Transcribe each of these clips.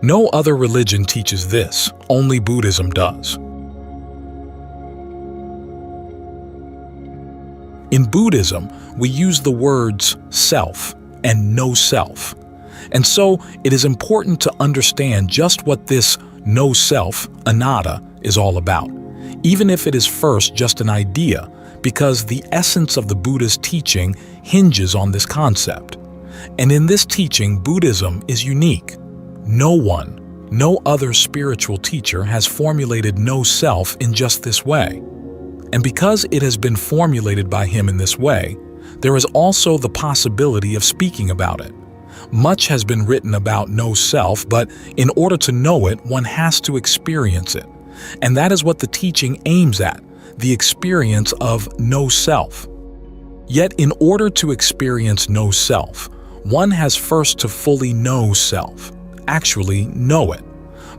No other religion teaches this, only Buddhism does. In Buddhism, we use the words self and no self. And so it is important to understand just what this no self, anattā, is all about, even if it is first just an idea, because the essence of the Buddha's teaching hinges on this concept. And in this teaching, Buddhism is unique. No other spiritual teacher has formulated no self in just this way. And because it has been formulated by him in this way, there is also the possibility of speaking about it. Much has been written about no self, but in order to know it, one has to experience it. And that is what the teaching aims at, the experience of no self. Yet in order to experience no self, one has first to fully know self, actually know it.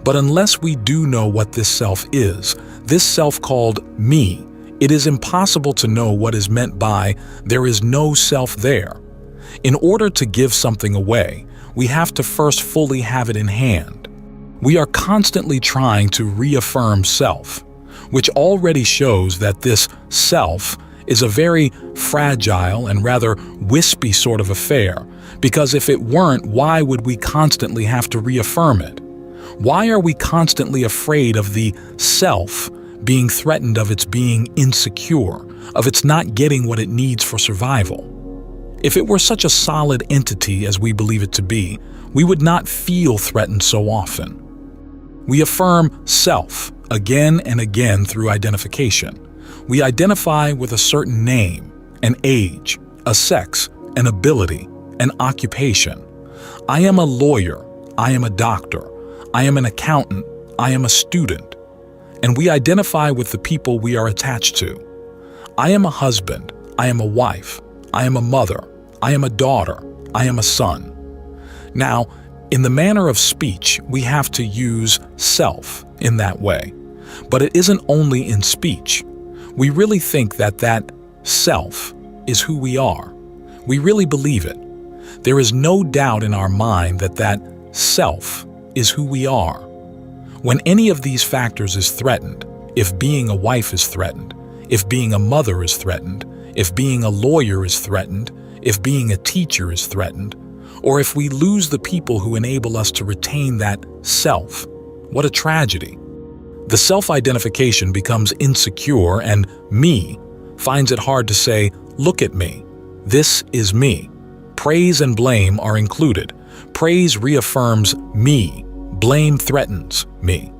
But unless we do know what this self is, this self called me, it is impossible to know what is meant by there is no self there. In order to give something away, we have to first fully have it in hand. We are constantly trying to reaffirm self, which already shows that this self is a very fragile and rather wispy sort of affair, because if it weren't, why would we constantly have to reaffirm it? Why are we constantly afraid of the self being threatened, of its being insecure, of its not getting what it needs for survival? If it were such a solid entity as we believe it to be, we would not feel threatened so often. We affirm self again and again through identification. We identify with a certain name, an age, a sex, an ability, an occupation. I am a lawyer, I am a doctor, I am an accountant, I am a student. And we identify with the people we are attached to. I am a husband, I am a wife, I am a mother, I am a daughter, I am a son. Now, in the manner of speech, we have to use self in that way. But it isn't only in speech. We really think that that self is who we are. We really believe it. There is no doubt in our mind that that self is who we are. When any of these factors is threatened, if being a wife is threatened, if being a mother is threatened, if being a lawyer is threatened, if being a teacher is threatened, or if we lose the people who enable us to retain that self, what a tragedy. The self-identification becomes insecure, and me finds it hard to say, look at me, this is me. Praise and blame are included. Praise reaffirms me, blame threatens me.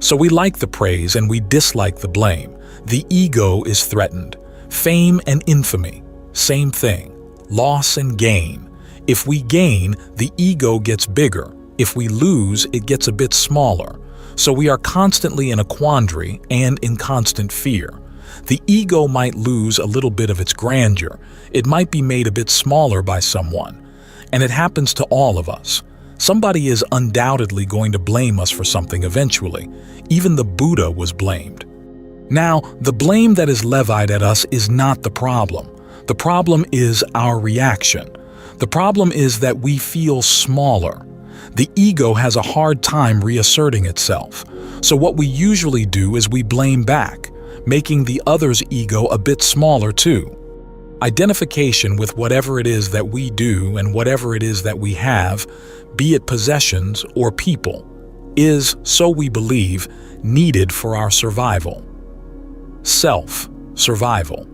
So we like the praise and we dislike the blame. The ego is threatened. Fame and infamy, same thing. Loss and gain. If we gain, the ego gets bigger. If we lose, it gets a bit smaller. So we are constantly in a quandary and in constant fear. The ego might lose a little bit of its grandeur. It might be made a bit smaller by someone. And it happens to all of us. Somebody is undoubtedly going to blame us for something eventually. Even the Buddha was blamed. Now, the blame that is levied at us is not the problem. The problem is our reaction. The problem is that we feel smaller. The ego has a hard time reasserting itself. So what we usually do is we blame back, making the other's ego a bit smaller too. Identification with whatever it is that we do and whatever it is that we have, be it possessions or people, is, so we believe, needed for our survival. Self-survival.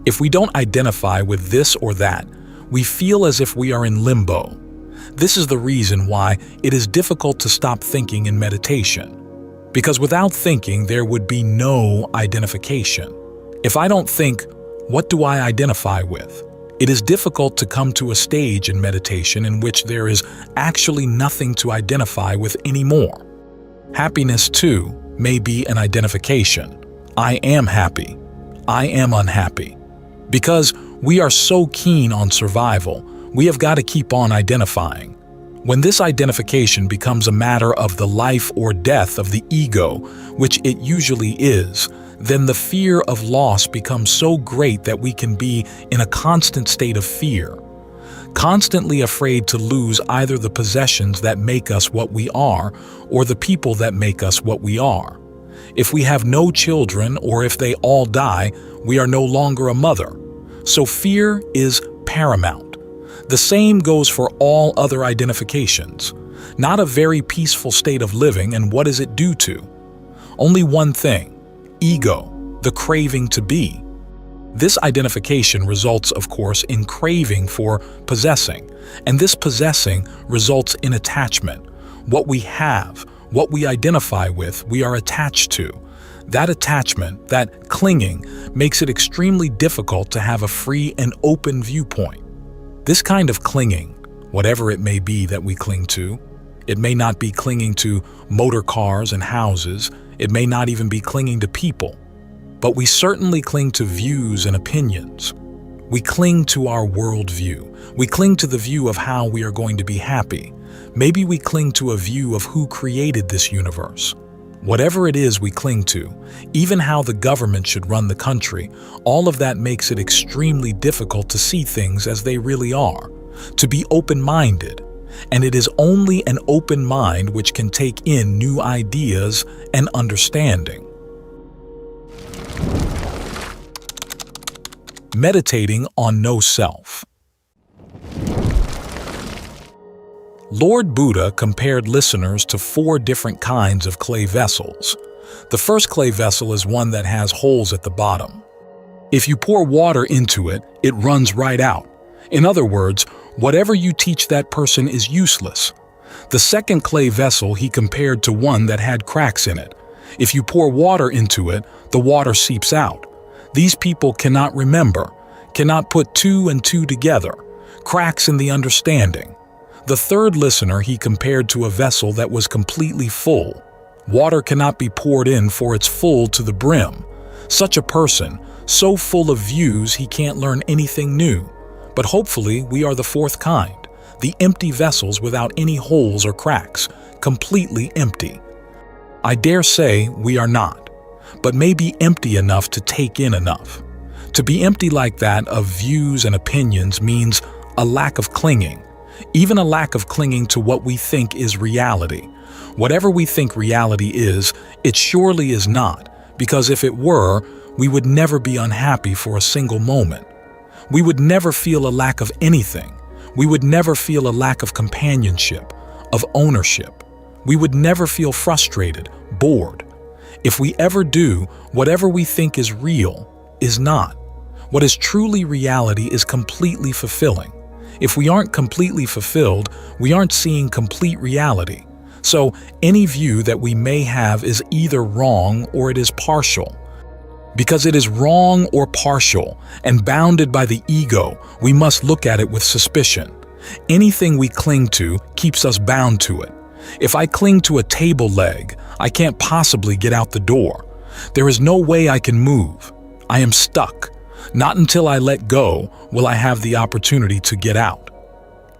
If we don't identify with this or that, we feel as if we are in limbo. This is the reason why it is difficult to stop thinking in meditation. Because without thinking, there would be no identification. If I don't think, what do I identify with? It is difficult to come to a stage in meditation in which there is actually nothing to identify with anymore. Happiness, too, may be an identification. I am happy. I am unhappy. Because we are so keen on survival, we have got to keep on identifying. When this identification becomes a matter of the life or death of the ego, which it usually is, then the fear of loss becomes so great that we can be in a constant state of fear. constantly afraid to lose either the possessions that make us what we are or the people that make us what we are. If we have no children or if they all die, we are no longer a mother. So fear is paramount. The same goes for all other identifications. Not a very peaceful state of living, and what does it do to? Only one thing: ego, the craving to be. This identification results, of course, in craving for possessing, and this possessing results in attachment. What we have, what we identify with, we are attached to. That attachment, that clinging, makes it extremely difficult to have a free and open viewpoint. This kind of clinging, whatever it may be that we cling to, it may not be clinging to motor cars and houses, it may not even be clinging to people, but we certainly cling to views and opinions. We cling to our worldview. We cling to the view of how we are going to be happy. Maybe we cling to a view of who created this universe. Whatever it is we cling to, even how the government should run the country, all of that makes it extremely difficult to see things as they really are, to be open-minded. And it is only an open mind which can take in new ideas and understanding. Meditating on no self. Lord Buddha compared listeners to 4 different kinds of clay vessels. The first clay vessel is one that has holes at the bottom. If you pour water into it, it runs right out. In other words, whatever you teach that person is useless. The second clay vessel he compared to one that had cracks in it. If you pour water into it, the water seeps out. These people cannot remember, cannot put 2 and 2 together, cracks in the understanding. The third listener he compared to a vessel that was completely full. Water cannot be poured in, for it's full to the brim. Such a person, so full of views he can't learn anything new. But hopefully we are the fourth kind, the empty vessels without any holes or cracks, completely empty. I dare say we are not, but maybe empty enough to take in enough. To be empty like that of views and opinions means a lack of clinging, even a lack of clinging to what we think is reality. Whatever we think reality is, it surely is not, because if it were, we would never be unhappy for a single moment. We would never feel a lack of anything. We would never feel a lack of companionship, of ownership. We would never feel frustrated, bored. If we ever do, whatever we think is real is not. What is truly reality is completely fulfilling. If we aren't completely fulfilled, we aren't seeing complete reality. So any view that we may have is either wrong or it is partial. Because it is wrong or partial and bounded by the ego, we must look at it with suspicion. Anything we cling to keeps us bound to it. If I cling to a table leg, I can't possibly get out the door. There is no way I can move. I am stuck. Not until I let go will I have the opportunity to get out.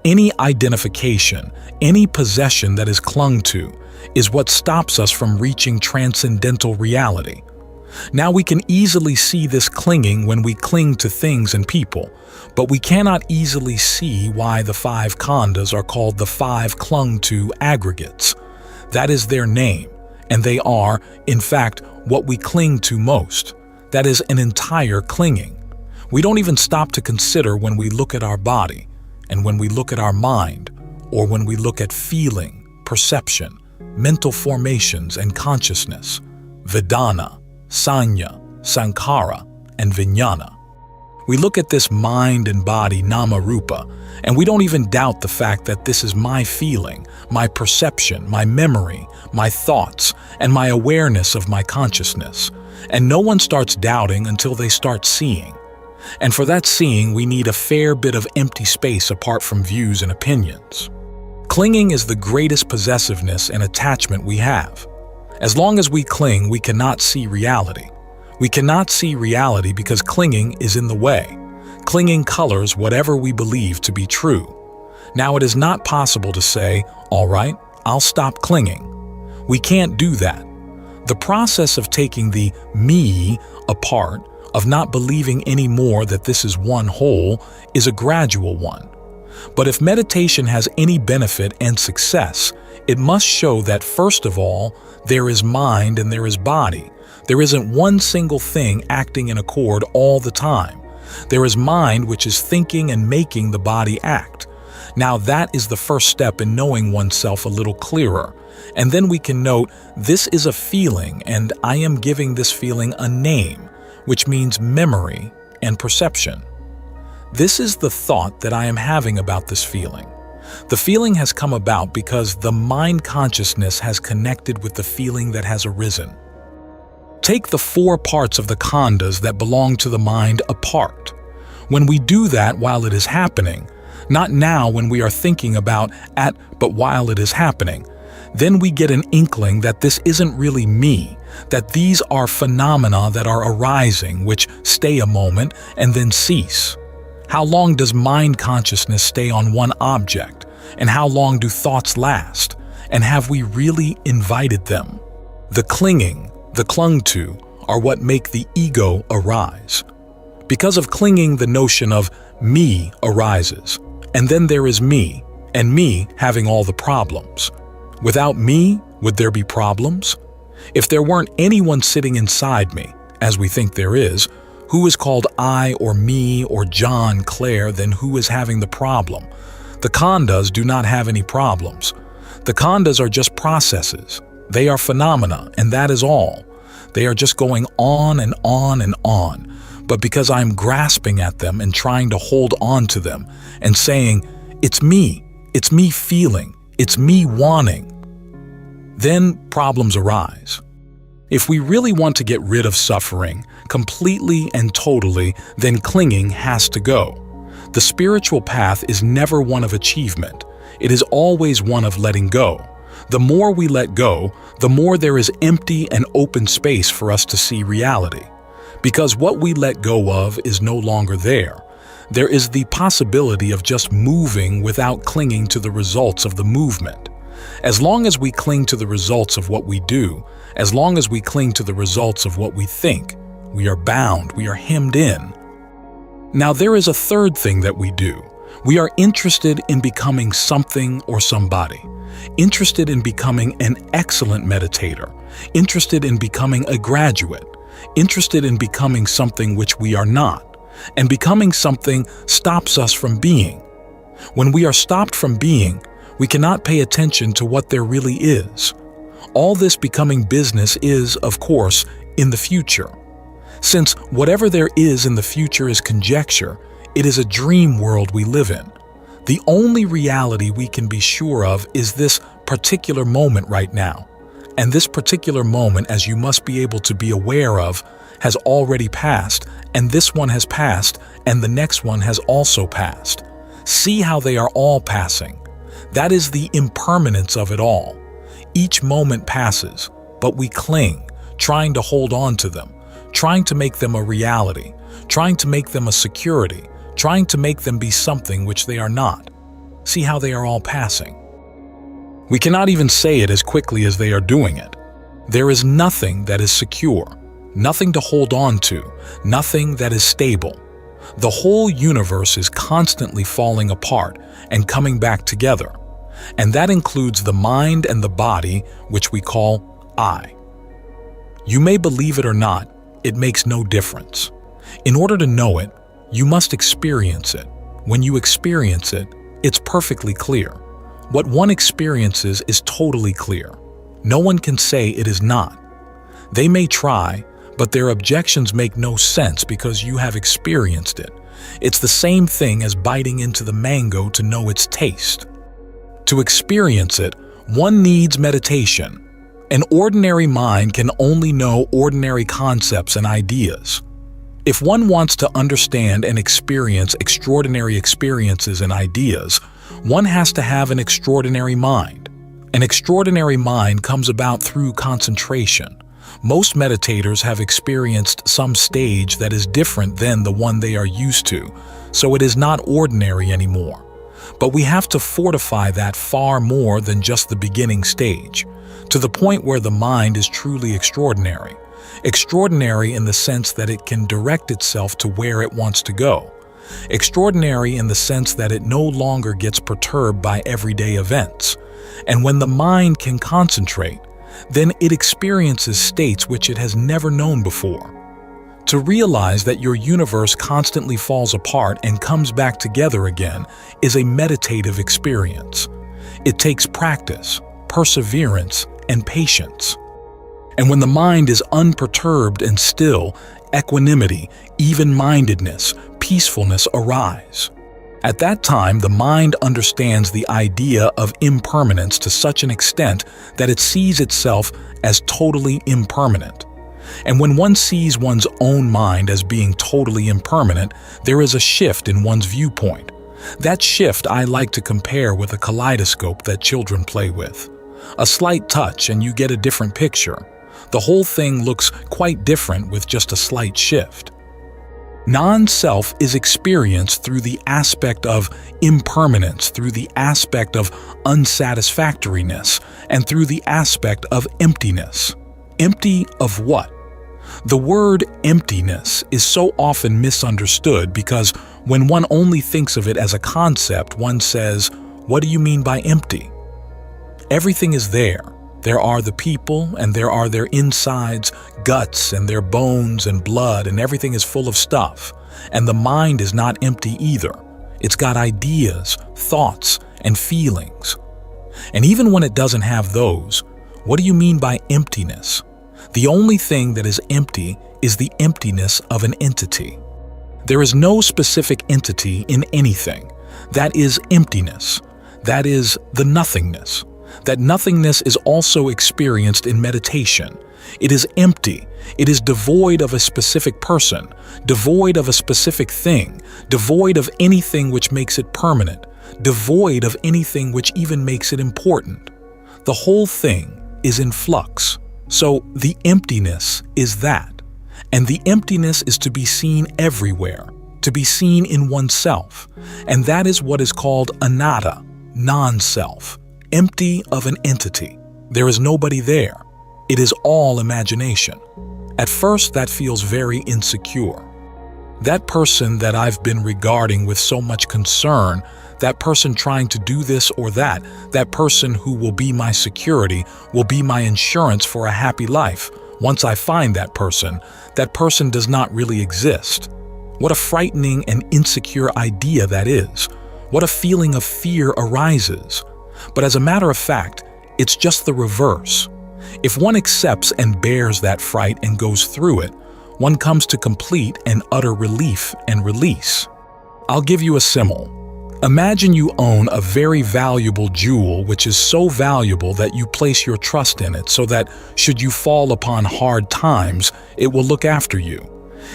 Any identification, any possession that is clung to, is what stops us from reaching transcendental reality. Now we can easily see this clinging when we cling to things and people, but we cannot easily see why the 5 khandhas are called the 5 clung-to aggregates. That is their name, and they are, in fact, what we cling to most. That is an entire clinging. We don't even stop to consider when we look at our body, and when we look at our mind, or when we look at feeling, perception, mental formations and consciousness, Vedana, Sanya, Sankhara, and Vijnana. We look at this mind and body nama-rupa, and we don't even doubt the fact that this is my feeling, my perception, my memory, my thoughts, and my awareness of my consciousness. And no one starts doubting until they start seeing. And for that seeing, we need a fair bit of empty space apart from views and opinions. Clinging is the greatest possessiveness and attachment we have. As long as we cling, we cannot see reality. We cannot see reality because clinging is in the way. Clinging colors whatever we believe to be true. Now, it is not possible to say, all right, I'll stop clinging. We can't do that. The process of taking the me apart, of not believing anymore that this is one whole, is a gradual one. But if meditation has any benefit and success, it must show that first of all, there is mind and there is body. There isn't one single thing acting in accord all the time. There is mind which is thinking and making the body act. Now that is the first step in knowing oneself a little clearer. And then we can note, this is a feeling and I am giving this feeling a name, which means memory and perception. This is the thought that I am having about this feeling. The feeling has come about because the mind consciousness has connected with the feeling that has arisen. Take the four parts of the khandhas that belong to the mind apart. When we do that while it is happening, not now when we are thinking about but while it is happening, then we get an inkling that this isn't really me, that these are phenomena that are arising which stay a moment and then cease. How long does mind consciousness stay on one object? And how long do thoughts last? And have we really invited them? The clinging, the clung to, are what make the ego arise. Because of clinging, the notion of me arises. And then there is me, and me having all the problems. Without me, would there be problems? If there weren't anyone sitting inside me, as we think there is, who is called I or me or John, Claire, then who is having the problem? The khandhas do not have any problems. The khandhas are just processes. They are phenomena, and that is all. They are just going on and on and on. But because I'm grasping at them and trying to hold on to them and saying, it's me feeling, it's me wanting, then problems arise. If we really want to get rid of suffering completely and totally, then clinging has to go. The spiritual path is never one of achievement. It is always one of letting go. The more we let go, the more there is empty and open space for us to see reality. Because what we let go of is no longer there. There is the possibility of just moving without clinging to the results of the movement. As long as we cling to the results of what we do, as long as we cling to the results of what we think, we are bound, we are hemmed in. Now there is a third thing that we do. We are interested in becoming something or somebody, interested in becoming an excellent meditator, interested in becoming a graduate, interested in becoming something which we are not, and becoming something stops us from being. When we are stopped from being, we cannot pay attention to what there really is. All this becoming business is, of course, in the future. Since whatever there is in the future is conjecture, it is a dream world we live in. The only reality we can be sure of is this particular moment right now. And this particular moment, as you must be able to be aware of, has already passed, and this one has passed, and the next one has also passed. See how they are all passing. That is the impermanence of it all. Each moment passes, but we cling, trying to hold on to them, trying to make them a reality, trying to make them a security, trying to make them be something which they are not. See how they are all passing. We cannot even say it as quickly as they are doing it. There is nothing that is secure, nothing to hold on to, nothing that is stable. The whole universe is constantly falling apart and coming back together. And that includes the mind and the body, which we call I. You may believe it or not, it makes no difference. In order to know it, you must experience it. When you experience it, it's perfectly clear. What one experiences is totally clear. No one can say it is not. They may try, but their objections make no sense because you have experienced it. It's the same thing as biting into the mango to know its taste. To experience it, one needs meditation. An ordinary mind can only know ordinary concepts and ideas. If one wants to understand and experience extraordinary experiences and ideas, one has to have an extraordinary mind. An extraordinary mind comes about through concentration. Most meditators have experienced some stage that is different than the one they are used to, so it is not ordinary anymore. But we have to fortify that far more than just the beginning stage, to the point where the mind is truly extraordinary. Extraordinary in the sense that it can direct itself to where it wants to go. Extraordinary in the sense that it no longer gets perturbed by everyday events. And when the mind can concentrate, then it experiences states which it has never known before. To realize that your universe constantly falls apart and comes back together again is a meditative experience. It takes practice, perseverance, and patience. And when the mind is unperturbed and still, equanimity, even-mindedness, peacefulness arise. At that time, the mind understands the idea of impermanence to such an extent that it sees itself as totally impermanent. And when one sees one's own mind as being totally impermanent, there is a shift in one's viewpoint. That shift I like to compare with a kaleidoscope that children play with. A slight touch and you get a different picture. The whole thing looks quite different with just a slight shift. Non-self is experienced through the aspect of impermanence, through the aspect of unsatisfactoriness, and through the aspect of emptiness. Empty of what? The word emptiness is so often misunderstood because when one only thinks of it as a concept, one says, "What do you mean by empty?" Everything is there. There are the people, and there are their insides, guts, and their bones and blood, and everything is full of stuff. And the mind is not empty either. It's got ideas, thoughts, and feelings. And even when it doesn't have those, what do you mean by emptiness? The only thing that is empty is the emptiness of an entity. There is no specific entity in anything. That is emptiness. That is the nothingness. That nothingness is also experienced in meditation. It is empty. It is devoid of a specific person, devoid of a specific thing, devoid of anything which makes it permanent, devoid of anything which even makes it important. The whole thing is in flux. So the emptiness is that. And the emptiness is to be seen everywhere, to be seen in oneself. And that is what is called anattā, non-self. Empty of an entity. There is nobody there. It is all imagination. At first, that feels very insecure. That person that I've been regarding with so much concern, that person trying to do this or that person who will be my security, will be my insurance for a happy life. Once I find that person does not really exist. What a frightening and insecure idea that is. What a feeling of fear arises. But as a matter of fact, it's just the reverse. If one accepts and bears that fright and goes through it, one comes to complete and utter relief and release. I'll give you a simile. Imagine you own a very valuable jewel which is so valuable that you place your trust in it so that should you fall upon hard times, it will look after you.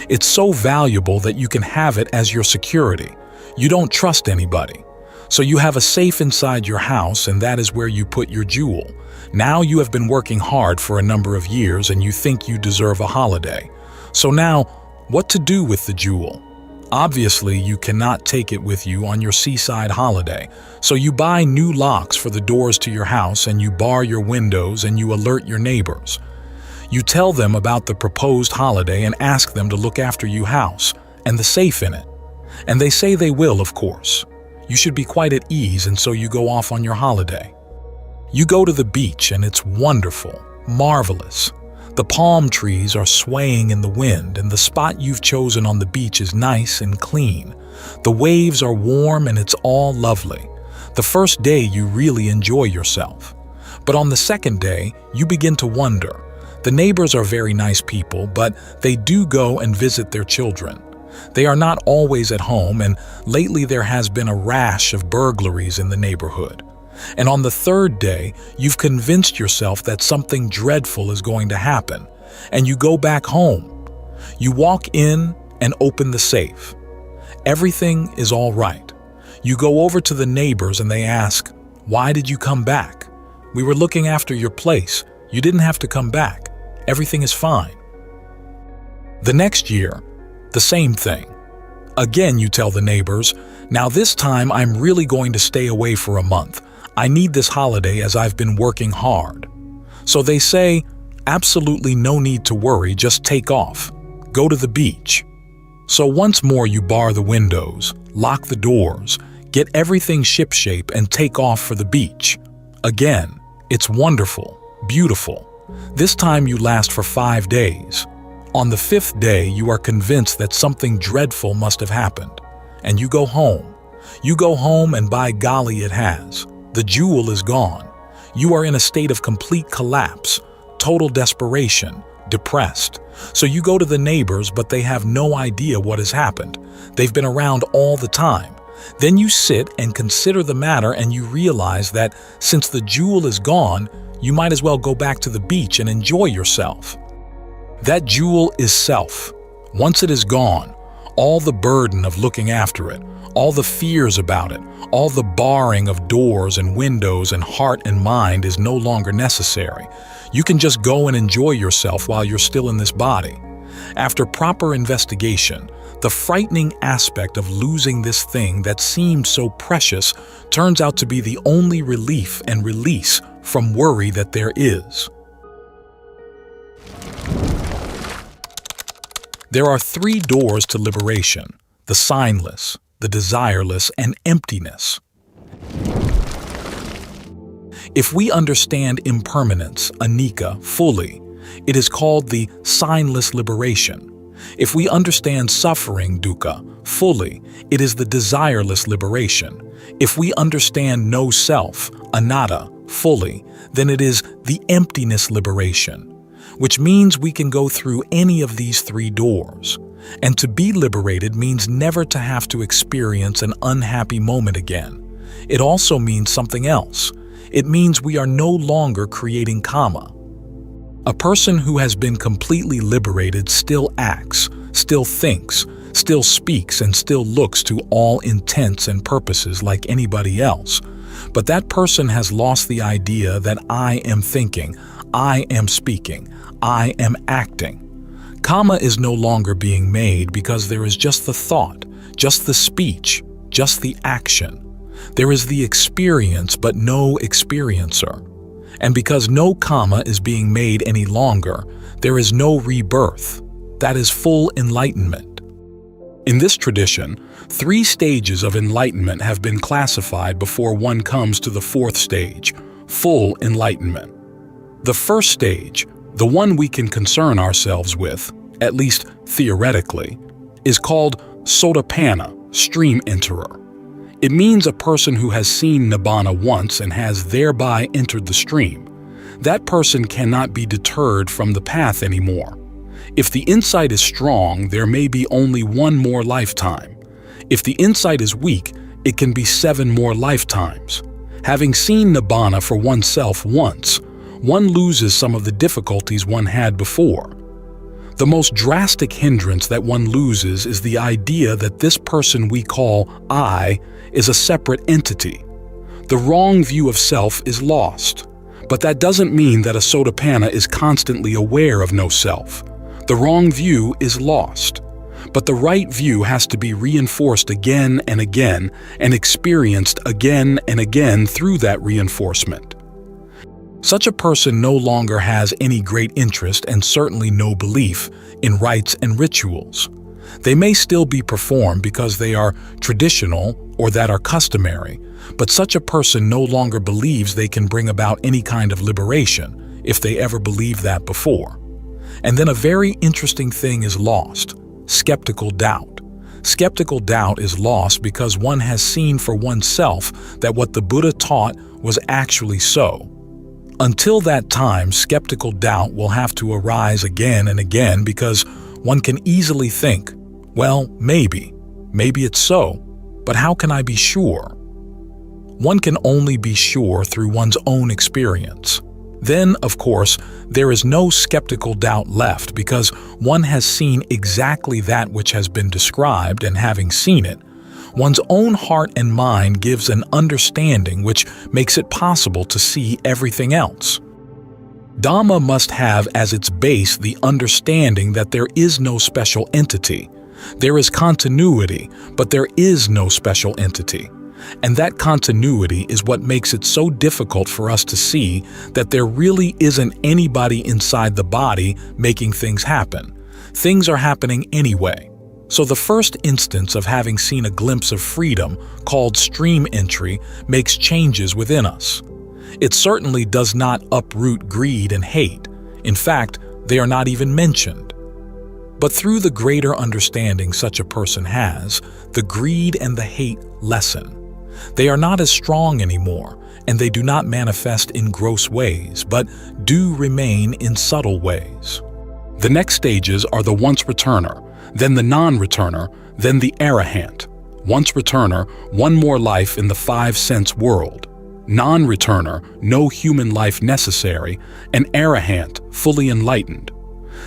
It's so valuable that you can have it as your security. You don't trust anybody. So you have a safe inside your house, and that is where you put your jewel. Now you have been working hard for a number of years and you think you deserve a holiday. So now, what to do with the jewel? Obviously, you cannot take it with you on your seaside holiday. So you buy new locks for the doors to your house and you bar your windows and you alert your neighbors. You tell them about the proposed holiday and ask them to look after your house and the safe in it. And they say they will, of course. You should be quite at ease, and so you go off on your holiday. You go to the beach and it's wonderful, marvelous. The palm trees are swaying in the wind and the spot you've chosen on the beach is nice and clean. The waves are warm and it's all lovely. The first day you really enjoy yourself. But on the second day, you begin to wonder. The neighbors are very nice people, but they do go and visit their children. They are not always at home, and lately there has been a rash of burglaries in the neighborhood. And on the third day, you've convinced yourself that something dreadful is going to happen, and you go back home. You walk in and open the safe. Everything is all right. You go over to the neighbors and they ask, "Why did you come back? We were looking after your place. You didn't have to come back. Everything is fine." The next year, the same thing. Again, you tell the neighbors, "Now this time I'm really going to stay away for a month. I need this holiday as I've been working hard." So they say, "Absolutely no need to worry, just take off. Go to the beach." So once more you bar the windows, lock the doors, get everything shipshape and take off for the beach. Again, it's wonderful, beautiful. This time you last for 5 days. On the 5th day, you are convinced that something dreadful must have happened. And you go home. You go home and by golly it has. The jewel is gone. You are in a state of complete collapse, total desperation, depressed. So you go to the neighbors, but they have no idea what has happened. They've been around all the time. Then you sit and consider the matter and you realize that since the jewel is gone, you might as well go back to the beach and enjoy yourself. That jewel is self. Once it is gone, all the burden of looking after it, all the fears about it, all the barring of doors and windows and heart and mind is no longer necessary. You can just go and enjoy yourself while you're still in this body. After proper investigation, the frightening aspect of losing this thing that seemed so precious turns out to be the only relief and release from worry that there is. There are 3 doors to liberation: the signless, the desireless, and emptiness. If we understand impermanence, anicca, fully, it is called the signless liberation. If we understand suffering, dukkha, fully, it is the desireless liberation. If we understand no self, anattā, fully, then it is the emptiness liberation, which means we can go through any of these 3 doors. And to be liberated means never to have to experience an unhappy moment again. It also means something else. It means we are no longer creating karma. A person who has been completely liberated still acts, still thinks, still speaks, and still looks to all intents and purposes like anybody else. But that person has lost the idea that I am thinking, I am speaking, I am acting. Karma is no longer being made because there is just the thought, just the speech, just the action. There is the experience but no experiencer. And because no karma is being made any longer, there is no rebirth. That is full enlightenment. In this tradition, 3 stages of enlightenment have been classified before one comes to the 4th stage, full enlightenment. The first stage, the one we can concern ourselves with, at least theoretically, is called sotapanna, stream enterer. It means a person who has seen nibbana once and has thereby entered the stream. That person cannot be deterred from the path anymore. If the insight is strong, there may be only 1 more lifetime. If the insight is weak, it can be 7 more lifetimes. Having seen nibbana for oneself once, one loses some of the difficulties one had before. The most drastic hindrance that one loses is the idea that this person we call I is a separate entity. The wrong view of self is lost. But that doesn't mean that a sotapanna is constantly aware of no self. The wrong view is lost. But the right view has to be reinforced again and again and experienced again and again through that reinforcement. Such a person no longer has any great interest and certainly no belief in rites and rituals. They may still be performed because they are traditional or that are customary, but such a person no longer believes they can bring about any kind of liberation, if they ever believed that before. And then a very interesting thing is lost: skeptical doubt. Skeptical doubt is lost because one has seen for oneself that what the Buddha taught was actually so. Until that time, skeptical doubt will have to arise again and again because one can easily think, well, maybe it's so, but how can I be sure? One can only be sure through one's own experience. Then, of course, there is no skeptical doubt left because one has seen exactly that which has been described, and having seen it, one's own heart and mind gives an understanding which makes it possible to see everything else. Dhamma must have as its base the understanding that there is no special entity. There is continuity, but there is no special entity. And that continuity is what makes it so difficult for us to see that there really isn't anybody inside the body making things happen. Things are happening anyway. So the first instance of having seen a glimpse of freedom, called stream entry, makes changes within us. It certainly does not uproot greed and hate. In fact, they are not even mentioned. But through the greater understanding such a person has, the greed and the hate lessen. They are not as strong anymore, and they do not manifest in gross ways, but do remain in subtle ways. The next stages are the once-returner, then the non-returner, then the arahant. Once-returner, one more life in the five-sense world. Non-returner, no human life necessary, and arahant, fully enlightened.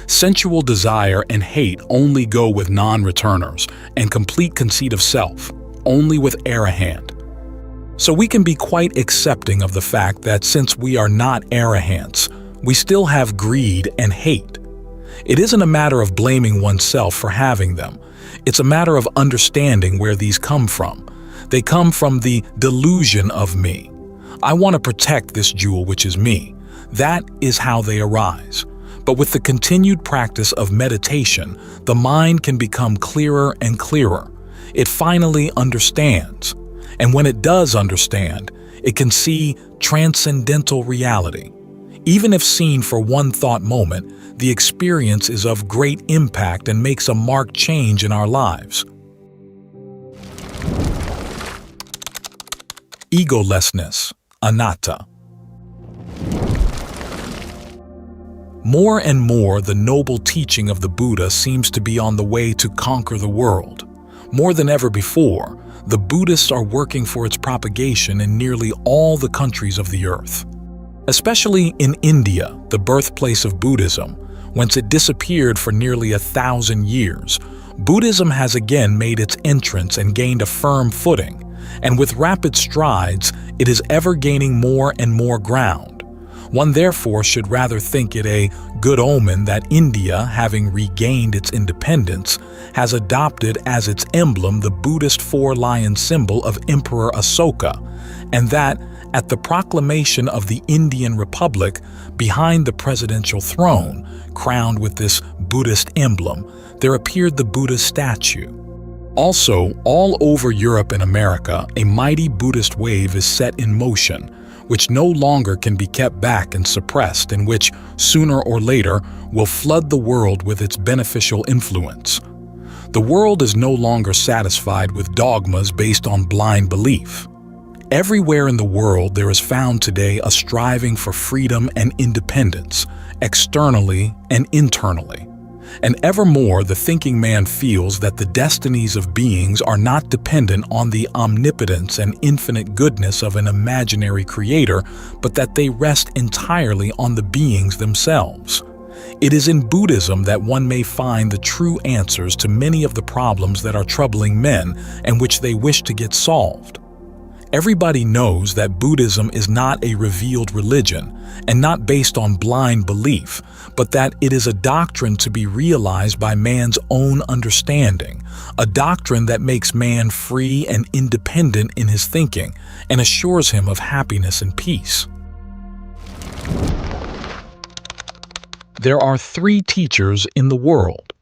Sensual desire and hate only go with non-returners, and complete conceit of self, only with arahant. So we can be quite accepting of the fact that since we are not arahants, we still have greed and hate. It isn't a matter of blaming oneself for having them. It's a matter of understanding where these come from. They come from the delusion of me. I want to protect this jewel which is me. That is how they arise. But with the continued practice of meditation, the mind can become clearer and clearer. It finally understands. And when it does understand, it can see transcendental reality. Even if seen for one thought moment, the experience is of great impact and makes a marked change in our lives. Egolessness, anattā. More and more, the noble teaching of the Buddha seems to be on the way to conquer the world. More than ever before, the Buddhists are working for its propagation in nearly all the countries of the earth. Especially in India, the birthplace of Buddhism, whence it disappeared for nearly 1,000 years, Buddhism has again made its entrance and gained a firm footing, and with rapid strides, it is ever gaining more and more ground. One therefore should rather think it a good omen that India, having regained its independence, has adopted as its emblem the Buddhist four-lion symbol of Emperor Asoka, and that, at the proclamation of the Indian Republic, behind the presidential throne, crowned with this Buddhist emblem, there appeared the Buddha statue. Also, all over Europe and America, a mighty Buddhist wave is set in motion, which no longer can be kept back and suppressed, and which, sooner or later, will flood the world with its beneficial influence. The world is no longer satisfied with dogmas based on blind belief. Everywhere in the world there is found today a striving for freedom and independence, externally and internally. And evermore the thinking man feels that the destinies of beings are not dependent on the omnipotence and infinite goodness of an imaginary creator, but that they rest entirely on the beings themselves. It is in Buddhism that one may find the true answers to many of the problems that are troubling men and which they wish to get solved. Everybody knows that Buddhism is not a revealed religion and not based on blind belief, but that it is a doctrine to be realized by man's own understanding, a doctrine that makes man free and independent in his thinking and assures him of happiness and peace. There are 3 teachers in the world.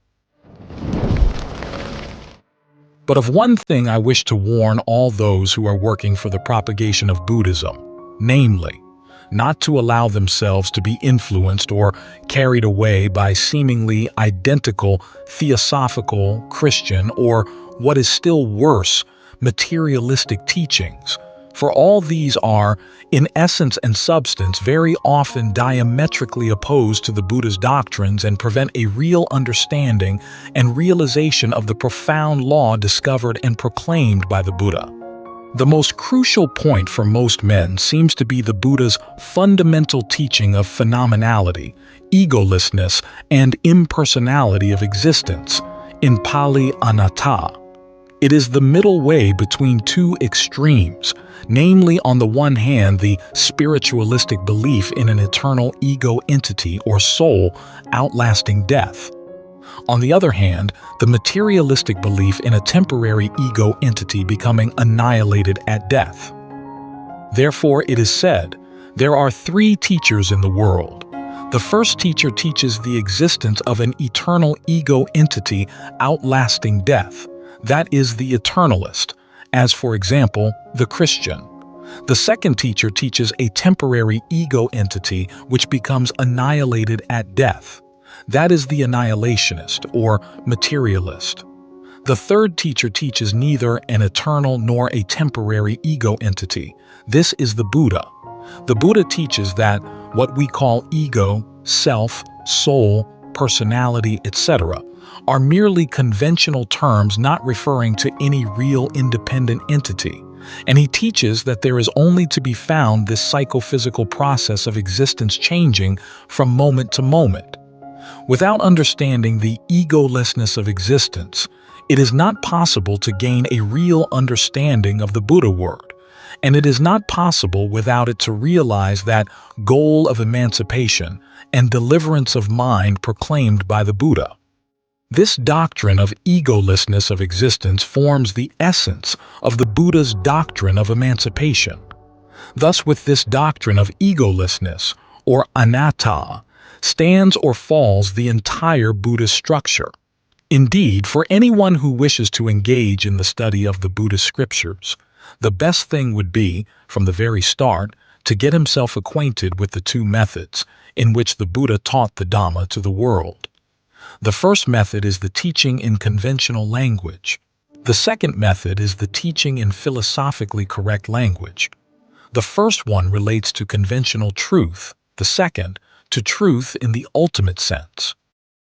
But of one thing I wish to warn all those who are working for the propagation of Buddhism, namely, not to allow themselves to be influenced or carried away by seemingly identical theosophical, Christian, or what is still worse, materialistic teachings. For all these are, in essence and substance, very often diametrically opposed to the Buddha's doctrines and prevent a real understanding and realization of the profound law discovered and proclaimed by the Buddha. The most crucial point for most men seems to be the Buddha's fundamental teaching of phenomenality, egolessness, and impersonality of existence, in Pali anattā. It is the middle way between 2 extremes, namely on the one hand the spiritualistic belief in an eternal ego entity or soul outlasting death. On the other hand, the materialistic belief in a temporary ego entity becoming annihilated at death. Therefore, it is said, there are 3 teachers in the world. The first teacher teaches the existence of an eternal ego entity outlasting death. That is the eternalist, as for example, the Christian. The second teacher teaches a temporary ego entity which becomes annihilated at death. That is the annihilationist or materialist. The third teacher teaches neither an eternal nor a temporary ego entity. This is the Buddha. The Buddha teaches that what we call ego, self, soul, personality, etc., are merely conventional terms not referring to any real independent entity. And he teaches that there is only to be found this psychophysical process of existence changing from moment to moment. Without understanding the egolessness of existence, it is not possible to gain a real understanding of the Buddha word, and it is not possible without it to realize that goal of emancipation and deliverance of mind proclaimed by the Buddha. This doctrine of egolessness of existence forms the essence of the Buddha's doctrine of emancipation. Thus, with this doctrine of egolessness, or anattā, stands or falls the entire Buddhist structure. Indeed, for anyone who wishes to engage in the study of the Buddhist scriptures, the best thing would be, from the very start, to get himself acquainted with the two methods in which the Buddha taught the Dhamma to the world. The first method is the teaching in conventional language. The second method is the teaching in philosophically correct language. The first one relates to conventional truth, the second, to truth in the ultimate sense.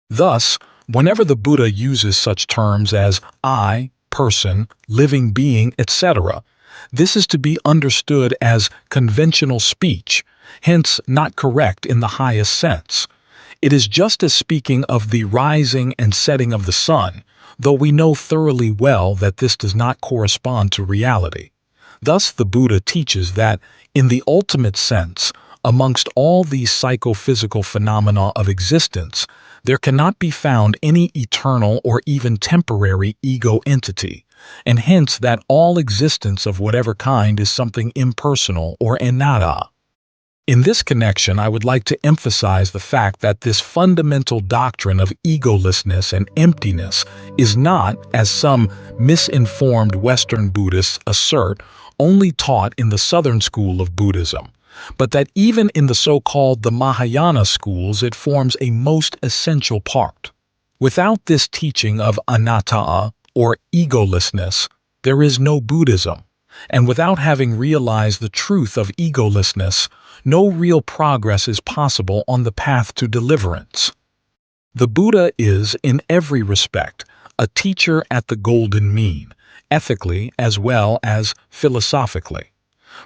Thus, whenever the Buddha uses such terms as I, person, living being, etc., this is to be understood as conventional speech, hence not correct in the highest sense. It is just as speaking of the rising and setting of the sun, though we know thoroughly well that this does not correspond to reality. Thus the Buddha teaches that, in the ultimate sense, amongst all these psychophysical phenomena of existence, there cannot be found any eternal or even temporary ego entity, and hence that all existence of whatever kind is something impersonal or anattā. In this connection, I would like to emphasize the fact that this fundamental doctrine of egolessness and emptiness is not, as some misinformed Western Buddhists assert, only taught in the Southern school of Buddhism, but that even in the so-called the Mahayana schools it forms a most essential part. Without this teaching of anattā, or egolessness, there is no Buddhism, and without having realized the truth of egolessness, no real progress is possible on the path to deliverance. The Buddha is, in every respect, a teacher at the golden mean, ethically as well as philosophically.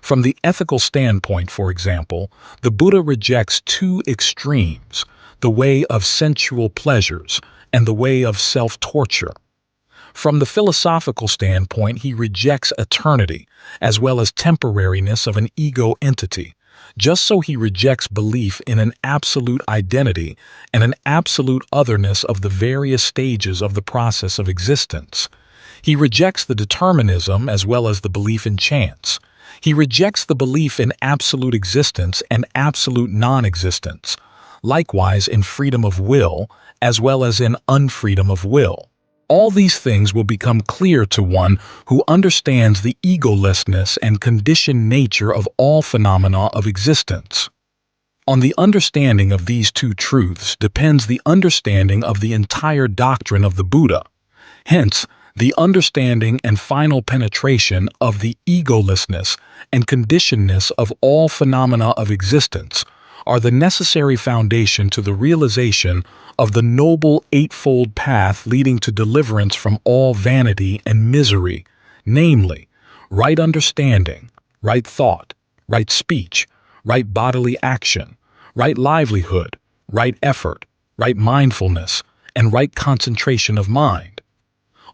From the ethical standpoint, for example, the Buddha rejects two extremes, the way of sensual pleasures and the way of self-torture. From the philosophical standpoint, he rejects eternity, as well as temporariness of an ego entity. Just so he rejects belief in an absolute identity and an absolute otherness of the various stages of the process of existence. He rejects the determinism as well as the belief in chance. He rejects the belief in absolute existence and absolute non-existence, likewise in freedom of will as well as in unfreedom of will. All these things will become clear to one who understands the egolessness and conditioned nature of all phenomena of existence. On the understanding of these two truths depends the understanding of the entire doctrine of the Buddha. Hence, the understanding and final penetration of the egolessness and conditionedness of all phenomena of existence are the necessary foundation to the realization of the noble eightfold path leading to deliverance from all vanity and misery, namely, right understanding, right thought, right speech, right bodily action, right livelihood, right effort, right mindfulness, and right concentration of mind.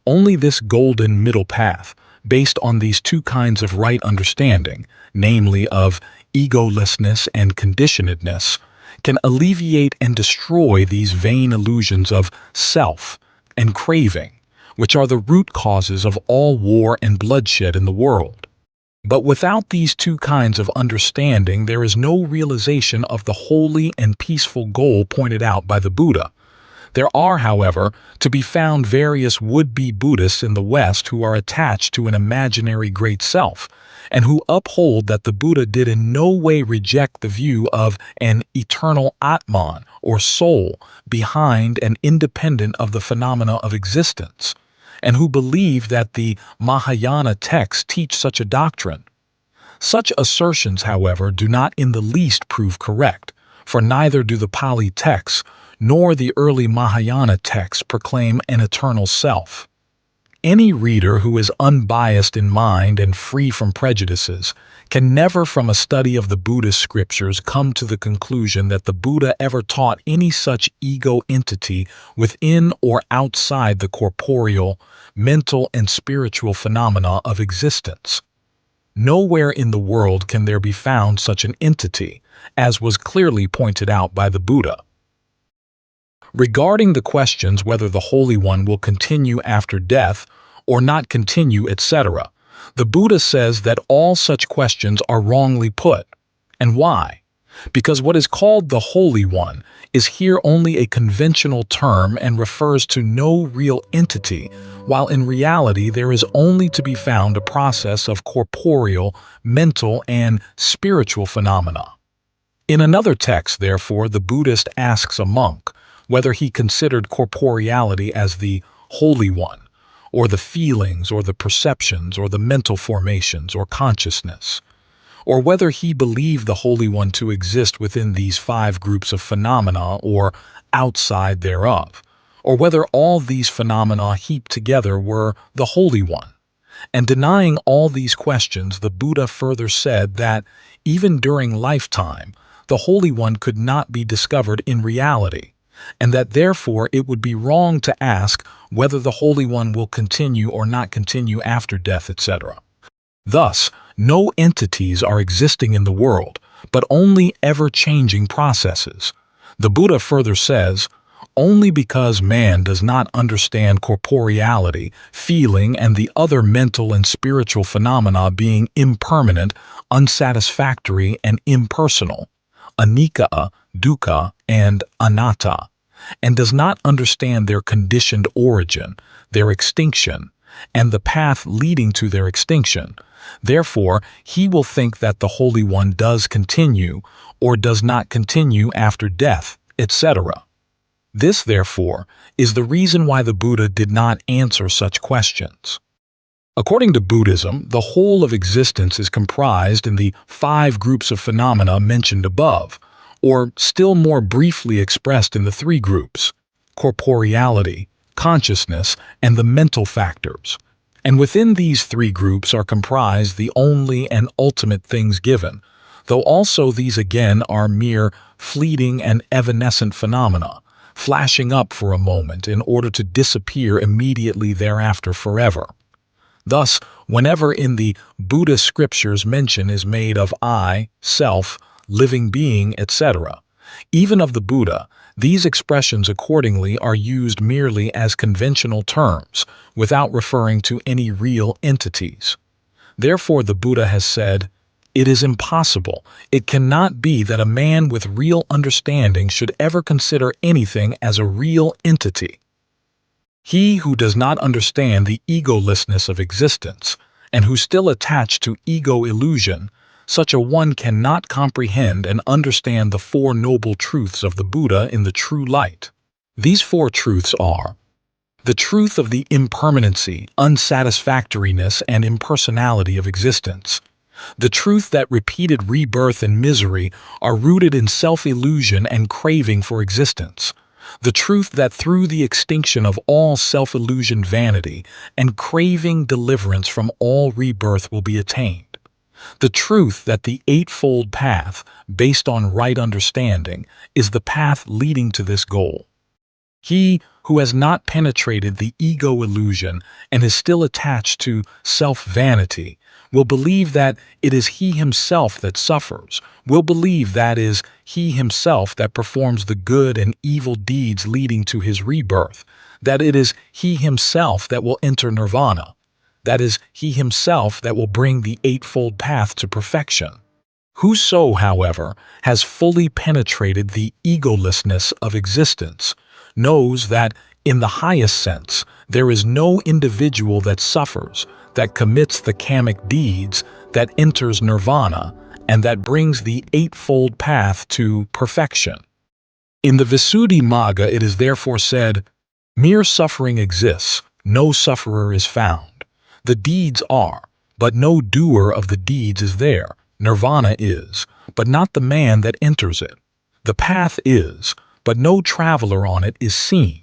Only this golden middle path, based on these two kinds of right understanding, namely of egolessness and conditionedness, can alleviate and destroy these vain illusions of self and craving, which are the root causes of all war and bloodshed in the world. But without these two kinds of understanding, there is no realization of the holy and peaceful goal pointed out by the Buddha. There are, however, to be found various would-be Buddhists in the West who are attached to an imaginary great self, and who uphold that the Buddha did in no way reject the view of an eternal Atman, or soul, behind and independent of the phenomena of existence, and who believe that the Mahayana texts teach such a doctrine. Such assertions, however, do not in the least prove correct, for neither do the Pali texts nor the early Mahayana texts proclaim an eternal self. Any reader who is unbiased in mind and free from prejudices can never from a study of the Buddhist scriptures come to the conclusion that the Buddha ever taught any such ego entity within or outside the corporeal, mental, and spiritual phenomena of existence. Nowhere in the world can there be found such an entity, as was clearly pointed out by the Buddha. Regarding the questions whether the Holy One will continue after death or not continue, etc., the Buddha says that all such questions are wrongly put. And why? Because what is called the Holy One is here only a conventional term and refers to no real entity, while in reality there is only to be found a process of corporeal, mental, and spiritual phenomena. In another text, therefore, the Buddhist asks a monk whether he considered corporeality as the Holy One, or the feelings, or the perceptions, or the mental formations, or consciousness, or whether he believed the Holy One to exist within these five groups of phenomena or outside thereof, or whether all these phenomena heaped together were the Holy One. And denying all these questions, the Buddha further said that, even during lifetime, the Holy One could not be discovered in reality, and that therefore it would be wrong to ask whether the Holy One will continue or not continue after death, etc. Thus, no entities are existing in the world, but only ever-changing processes. The Buddha further says, only because man does not understand corporeality, feeling, and the other mental and spiritual phenomena being impermanent, unsatisfactory, and impersonal, anicca, dukkha, and anattā, and does not understand their conditioned origin, their extinction, and the path leading to their extinction. Therefore, he will think that the Holy One does continue or does not continue after death, etc. This, therefore, is the reason why the Buddha did not answer such questions. According to Buddhism, the whole of existence is comprised in the five groups of phenomena mentioned above, or still more briefly expressed in the three groups: corporeality, consciousness, and the mental factors. And within these three groups are comprised the only and ultimate things given, though also these again are mere fleeting and evanescent phenomena, flashing up for a moment in order to disappear immediately thereafter forever. Thus, whenever in the Buddhist scriptures mention is made of I, self, living being, etc., even of the Buddha, these expressions accordingly are used merely as conventional terms, without referring to any real entities. Therefore the Buddha has said, "It is impossible, it cannot be that a man with real understanding should ever consider anything as a real entity." He who does not understand the egolessness of existence, and who still attached to ego illusion, such a one cannot comprehend and understand the Four Noble Truths of the Buddha in the true light. These four truths are: the truth of the impermanency, unsatisfactoriness, and impersonality of existence; the truth that repeated rebirth and misery are rooted in self-illusion and craving for existence; the truth that through the extinction of all self-illusion, vanity, and craving, deliverance from all rebirth will be attained; the truth that the Eightfold Path, based on right understanding, is the path leading to this goal. He who has not penetrated the ego illusion and is still attached to self-vanity will believe that it is he himself that suffers, will believe that is he himself that performs the good and evil deeds leading to his rebirth, that it is he himself that will enter nirvana. That is, he himself that will bring the eightfold path to perfection. Whoso, however, has fully penetrated the egolessness of existence, knows that, in the highest sense, there is no individual that suffers, that commits the kamic deeds, that enters nirvana, and that brings the eightfold path to perfection. In the Visuddhimagga it is therefore said, "Mere suffering exists, no sufferer is found. The deeds are, but no doer of the deeds is there. Nirvana is, but not the man that enters it. The path is, but no traveler on it is seen."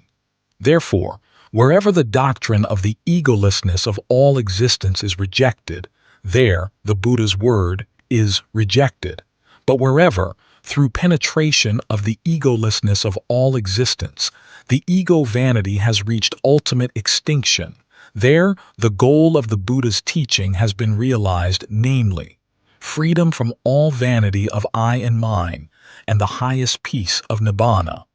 Therefore, wherever the doctrine of the egolessness of all existence is rejected, there the Buddha's word is rejected. But wherever, through penetration of the egolessness of all existence, the ego vanity has reached ultimate extinction, there the goal of the Buddha's teaching has been realized, namely, freedom from all vanity of I and mine, and the highest peace of nibbana.